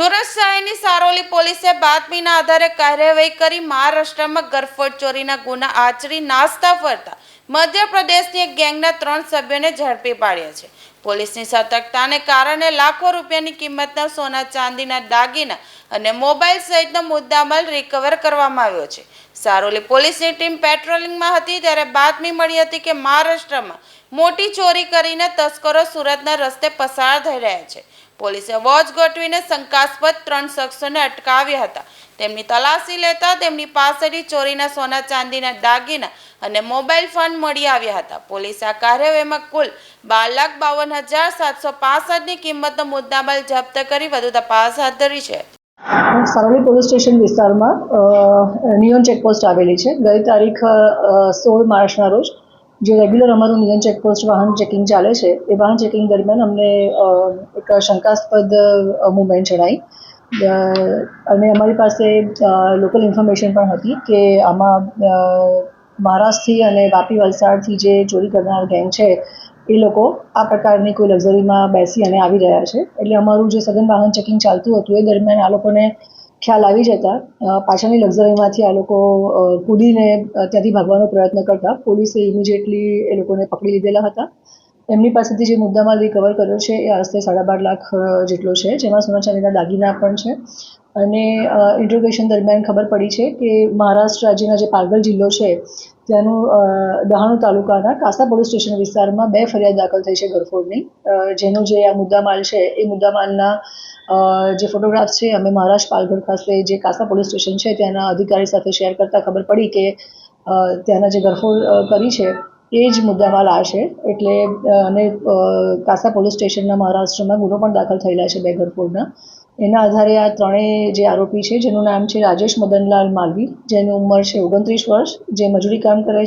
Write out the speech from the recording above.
સુરત શહેરની સારોલી પોલીસે બાતમીના આધારે કાર્યવાહી કરી મહારાષ્ટ્રમાં ગરફોડ ચોરીના ગુના આચરી નાસ્તા ફરતા મધ્યપ્રદેશની એક ગેંગના 3 સભ્યોને ઝડપી પાડ્યા છે. પોલીસની સતર્કતાને કારણે લાખો રૂપિયાની કિંમતના સોના ચાંદીના દાગીના અને મોબાઈલ સહિતનો મુદ્દામાલ રિકવર કરવામાં આવ્યો છે. સારોલી પોલીસની ટીમ પેટ્રોલિંગમાં હતી ત્યારે બાતમી મળી હતી કે મહારાષ્ટ્રમાં મોટી ચોરી કરીને તસ્કરો સુરતના રસ્તે પસાર થઈ રહ્યા છે. પોલીસે વોચ ગોઠવીને શંકાસ્પદ 3 શખ્સોને અટકાવ્યા હતા. તેમની તલાશી લેતા તેમની પાસેથી ચોરીના સોના ચાંદીના દાગીના અને મોબાઈલ ફોન મળી આવ્યા હતા. પોલીસે આ કાર્યવાહીમાં કુલ 12,52,765ની કિંમતનો મુદ્દામાલ જપ્ત કરી વધુ તપાસ હાથ ધરી છે. સારોલી પોલીસ સ્ટેશન વિસ્તારમાં નિયોન ચેકપોસ્ટ આવેલી છે. ગઈ તારીખ 16 માર્ચના રોજ જે રેગ્યુલર અમારું નિયન ચેકપોસ્ટ વાહન ચેકિંગ ચાલે છે એ વાહન ચેકિંગ દરમિયાન અમને એક શંકાસ્પદ મૂવમેન્ટ જણાઈ અને અમારી પાસે લોકલ ઇન્ફોર્મેશન પણ હતી કે આમાં મહારાષ્ટ્રથી અને વાપી વલસાડથી જે ચોરી કરનાર ગેંગ છે એ લોકો આ પ્રકારની કોઈ લક્ઝરીમાં બેસી અને આવી રહ્યા છે. એટલે અમારું જે સઘન વાહન ચેકિંગ ચાલતું હતું એ દરમિયાન આ લોકોને ખ્યાલ આવી જતા પાછળની લક્ઝરીમાંથી આ લોકો કૂદીને ત્યાંથી ભાગવાનો પ્રયત્ન કરતા પોલીસે ઇમિડિયેટલી એ લોકોને પકડી લીધેલા હતા. એમની પાસેથી જે મુદ્દામાલ રિકવર કર્યો છે એ આશરે 12.5 લાખ જેટલો છે, જેમાં સોના ચાંદીના દાગીના પણ છે. અને ઇન્ટ્રોગેશન દરમિયાન ખબર પડી છે કે મહારાષ્ટ્ર રાજ્યના જે પાલઘર જિલ્લો છે ત્યાંનું દહાણુ તાલુકાના કાસા પોલીસ સ્ટેશન વિસ્તારમાં 2 ફરિયાદ દાખલ થઈ છે ગરફોડની. જેનો જે આ મુદ્દામાલ છે એ મુદ્દામાલના જે ફોટોગ્રાફ્સ છે અમે મહારાષ્ટ્ર પાલઘર ખાતે જે કાસા પોલીસ સ્ટેશન છે ત્યાંના અધિકારી સાથે શેર કરતાં ખબર પડી કે ત્યાંના જે ગરફોડ કરી છે એ જ મુદ્દામાલ આ છે. એટલે અને કાસા પોલીસ સ્ટેશનના મહારાષ્ટ્રમાં ગુનો પણ દાખલ થયેલા છે 2 ગરફોડના. એના આધારે આ ત્રણેય જે આરોપી છે જેનું નામ છે રાજેશ મદનલાલ માલવી, જેની ઉંમર છે 29 વર્ષ, જે મજૂરી કામ કરે